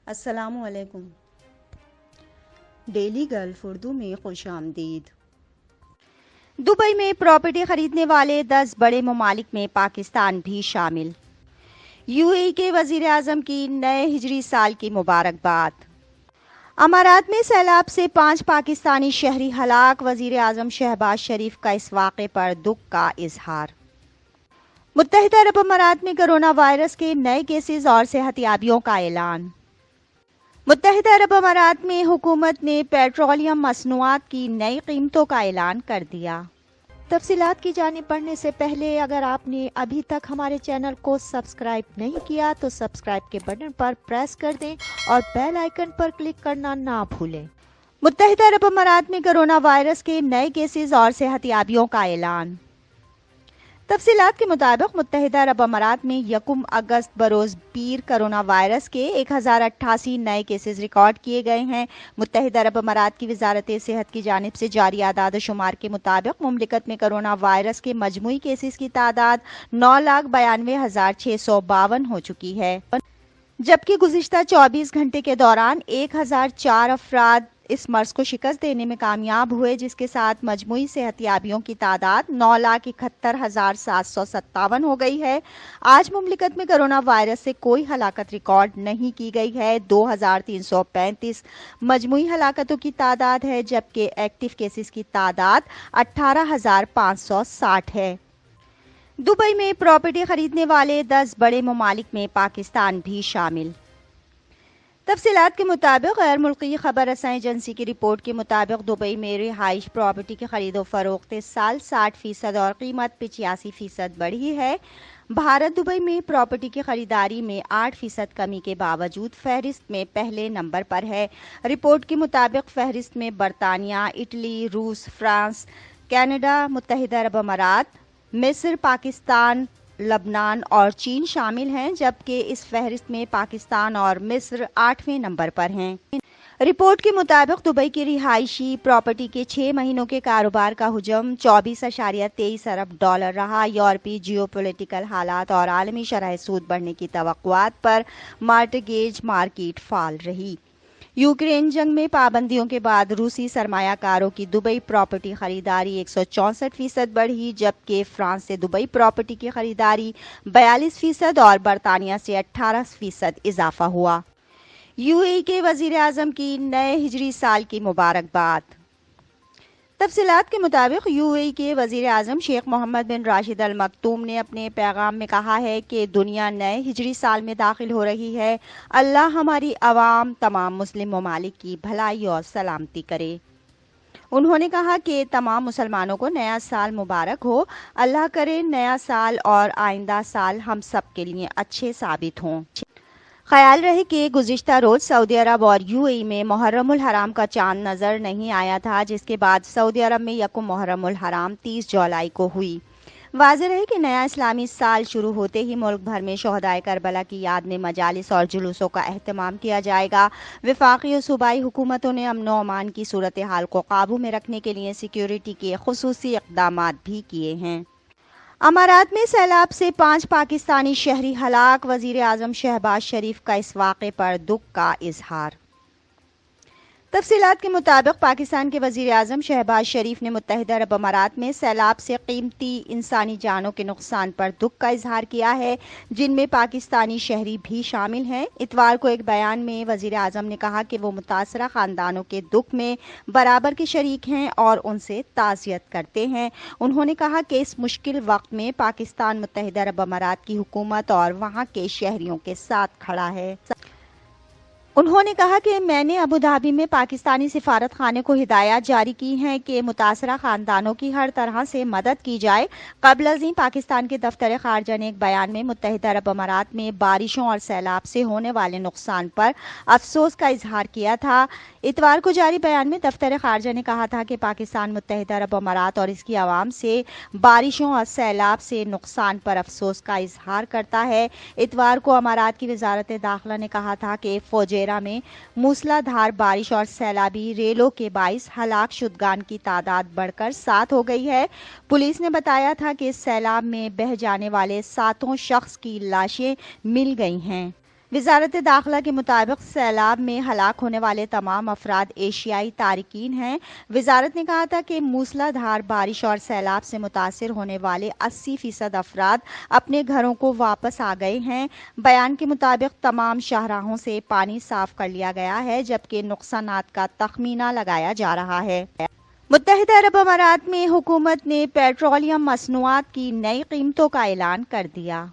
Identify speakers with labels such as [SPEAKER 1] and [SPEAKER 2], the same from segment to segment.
[SPEAKER 1] السلام علیکم۔ Daily golf Urdu میں خوش آمدید۔
[SPEAKER 2] دبئی میں پراپرٹی خریدنے والے 10 بڑے ممالک میں پاکستان بھی شامل۔ یو اے ای کے وزیر اعظم کی نئے ہجری سال کی مبارکباد۔ امارات میں سیلاب سے 5 پاکستانی شہری ہلاک، وزیر اعظم شہباز شریف کا اس واقعے پر دکھ کا اظہار۔ متحدہ عرب امارات میں کرونا وائرس کے نئے کیسز اور صحتیابیوں کا اعلان۔ متحدہ عرب امارات میں حکومت نے پیٹرولیم مصنوعات کی نئی قیمتوں کا اعلان کر دیا۔ تفصیلات کی جانب بڑھنے سے پہلے اگر آپ نے ابھی تک ہمارے چینل کو سبسکرائب نہیں کیا تو سبسکرائب کے بٹن پر پریس کر دیں اور بیل آئیکن پر کلک کرنا نہ بھولیں۔ متحدہ عرب امارات میں کرونا وائرس کے نئے کیسز اور صحتیابیوں کا اعلان۔ تفصیلات کے مطابق متحدہ عرب امارات میں 1 اگست بروز پیر کرونا وائرس کے 1088 نئے کیسز ریکارڈ کیے گئے ہیں۔ متحدہ عرب امارات کی وزارت صحت کی جانب سے جاری اعداد و شمار کے مطابق مملکت میں کرونا وائرس کے مجموعی کیسز کی تعداد 9,92,652 ہو چکی ہے، جبکہ گزشتہ 24 گھنٹے کے دوران 1004 افراد اس مرض کو شکست دینے میں کامیاب ہوئے، جس کے ساتھ مجموعی صحتیابیوں کی تعداد 9,71,757 ہو گئی ہے۔ آج مملکت میں کرونا وائرس سے کوئی ہلاکت ریکارڈ نہیں کی گئی ہے۔ 2,335 مجموعی ہلاکتوں کی تعداد ہے، جبکہ ایکٹیو کیسز کی تعداد 18,560 ہے۔ دبئی میں پراپرٹی خریدنے والے 10 بڑے ممالک میں پاکستان بھی شامل۔ تفصیلات کے مطابق غیر ملکی خبر رساں ایجنسی کی رپورٹ کے مطابق دبئی میں رہائش پراپرٹی کی خرید و فروخت اس سال 60% اور قیمت 85% بڑھی ہے۔ بھارت دبئی میں پراپرٹی کی خریداری میں 8% کمی کے باوجود فہرست میں پہلے نمبر پر ہے۔ رپورٹ کے مطابق فہرست میں برطانیہ، اٹلی، روس، فرانس، کینیڈا، متحدہ عرب امارات، مصر، پاکستان، لبنان اور چین شامل ہیں، جبکہ اس فہرست میں پاکستان اور مصر 8ویں نمبر پر ہیں۔ رپورٹ کے مطابق دبئی کی رہائشی پراپرٹی کے 6 مہینوں کے کاروبار کا حجم 24.23 ارب ڈالر رہا۔ یورپی جیو پولیٹیکل حالات اور عالمی شرح سود بڑھنے کی توقعات پر مارٹگیج مارکیٹ فعال رہی۔ یوکرین جنگ میں پابندیوں کے بعد روسی سرمایہ کاروں کی دبئی پراپرٹی خریداری 164% بڑھی، جبکہ فرانس سے دبئی پراپرٹی کی خریداری 42% اور برطانیہ سے 18% اضافہ ہوا۔ یو اے ای کے وزیر اعظم کی نئے ہجری سال کی مبارکباد۔ تفصیلات کے مطابق یو اے ای کے وزیر اعظم شیخ محمد بن راشد ال مکتوم نے اپنے پیغام میں کہا ہے کہ دنیا نئے ہجری سال میں داخل ہو رہی ہے۔ اللہ ہماری عوام تمام مسلم ممالک کی بھلائی اور سلامتی کرے۔ انہوں نے کہا کہ تمام مسلمانوں کو نیا سال مبارک ہو۔ اللہ کرے نیا سال اور آئندہ سال ہم سب کے لیے اچھے ثابت ہوں۔ خیال رہے کہ گزشتہ روز سعودی عرب اور یو اے ای میں محرم الحرام کا چاند نظر نہیں آیا تھا، جس کے بعد سعودی عرب میں 1 محرم الحرام 30 جولائی کو ہوئی۔ واضح رہے کہ نیا اسلامی سال شروع ہوتے ہی ملک بھر میں شہدائے کربلا کی یاد میں مجالس اور جلوسوں کا اہتمام کیا جائے گا۔ وفاقی اور صوبائی حکومتوں نے امن و امان کی صورتحال کو قابو میں رکھنے کے لیے سیکیورٹی کے خصوصی اقدامات بھی کیے ہیں۔ امارات میں سیلاب سے 5 پاکستانی شہری ہلاک، وزیر اعظم شہباز شریف کا اس واقعے پر دکھ کا اظہار۔ تفصیلات کے مطابق پاکستان کے وزیر اعظم شہباز شریف نے متحدہ عرب امارات میں سیلاب سے قیمتی انسانی جانوں کے نقصان پر دکھ کا اظہار کیا ہے، جن میں پاکستانی شہری بھی شامل ہیں۔ اتوار کو ایک بیان میں وزیر اعظم نے کہا کہ وہ متاثرہ خاندانوں کے دکھ میں برابر کے شریک ہیں اور ان سے تعزیت کرتے ہیں۔ انہوں نے کہا کہ اس مشکل وقت میں پاکستان متحدہ عرب امارات کی حکومت اور وہاں کے شہریوں کے ساتھ کھڑا ہے۔ انہوں نے کہا کہ میں نے ابوظہبی میں پاکستانی سفارت خانے کو ہدایات جاری کی ہیں کہ متاثرہ خاندانوں کی ہر طرح سے مدد کی جائے۔ قبل ازیں پاکستان کے دفتر خارجہ نے ایک بیان میں متحدہ عرب امارات میں بارشوں اور سیلاب سے ہونے والے نقصان پر افسوس کا اظہار کیا تھا۔ اتوار کو جاری بیان میں دفتر خارجہ نے کہا تھا کہ پاکستان متحدہ عرب امارات اور اس کی عوام سے بارشوں اور سیلاب سے نقصان پر افسوس کا اظہار کرتا ہے۔ اتوار کو امارات کی وزارت داخلہ نے کہا تھا کہ فوجیرہ میں موسلا دھار بارش اور سیلابی ریلوں کے باعث ہلاک شدگان کی تعداد بڑھ کر 7 ہو گئی ہے۔ پولیس نے بتایا تھا کہ اس سیلاب میں بہہ جانے والے 7 شخص کی لاشیں مل گئی ہیں۔ وزارت داخلہ کے مطابق سیلاب میں ہلاک ہونے والے تمام افراد ایشیائی تارکین ہیں۔ وزارت نے کہا تھا کہ موسلا دھار بارش اور سیلاب سے متاثر ہونے والے 80% افراد اپنے گھروں کو واپس آ گئے ہیں۔ بیان کے مطابق تمام شاہراہوں سے پانی صاف کر لیا گیا ہے، جبکہ نقصانات کا تخمینہ لگایا جا رہا ہے۔ متحدہ عرب امارات میں حکومت نے پیٹرولیم مصنوعات کی نئی قیمتوں کا اعلان کر دیا۔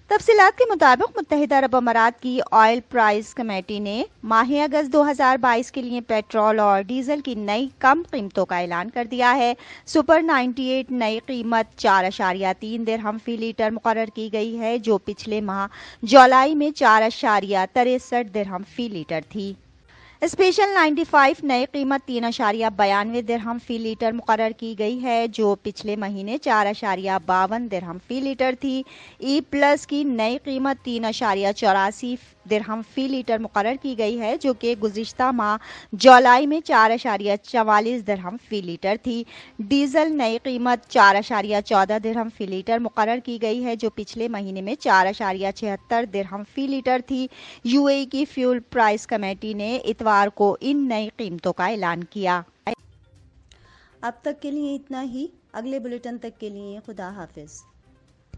[SPEAKER 2] تفصیلات کے مطابق متحدہ عرب امارات کی آئل پرائس کمیٹی نے ماہ اگست 2022 کے لیے پیٹرول اور ڈیزل کی نئی کم قیمتوں کا اعلان کر دیا ہے۔ سپر 98 نئی قیمت 4.3 درہم فی لیٹر مقرر کی گئی ہے، جو پچھلے ماہ جولائی میں 4.63 درہم فی لیٹر تھی۔ اسپیشل 95 نئی قیمت 3.92 درہم فی لیٹر مقرر کی گئی ہے، جو پچھلے مہینے 4.52 درہم فی لیٹر تھی۔ ای پلس کی نئی قیمت 3.84 درہم فی لیٹر مقرر کی گئی ہے، جو کہ گزشتہ ماہ جولائی میں 4.44 درہم فی لیٹر تھی۔ ڈیزل نئی قیمت 4.14 درہم فی لیٹر مقرر کی گئی ہے، جو پچھلے مہینے میں 4.76 درہم فی لیٹر تھی۔ یو اے ای کی فیول پرائس کمیٹی نے اتوار کو ان نئی قیمتوں کا اعلان کیا۔
[SPEAKER 1] اب تک کے لیے اتنا ہی۔ اگلے بلیٹن تک کے لیے خدا حافظ۔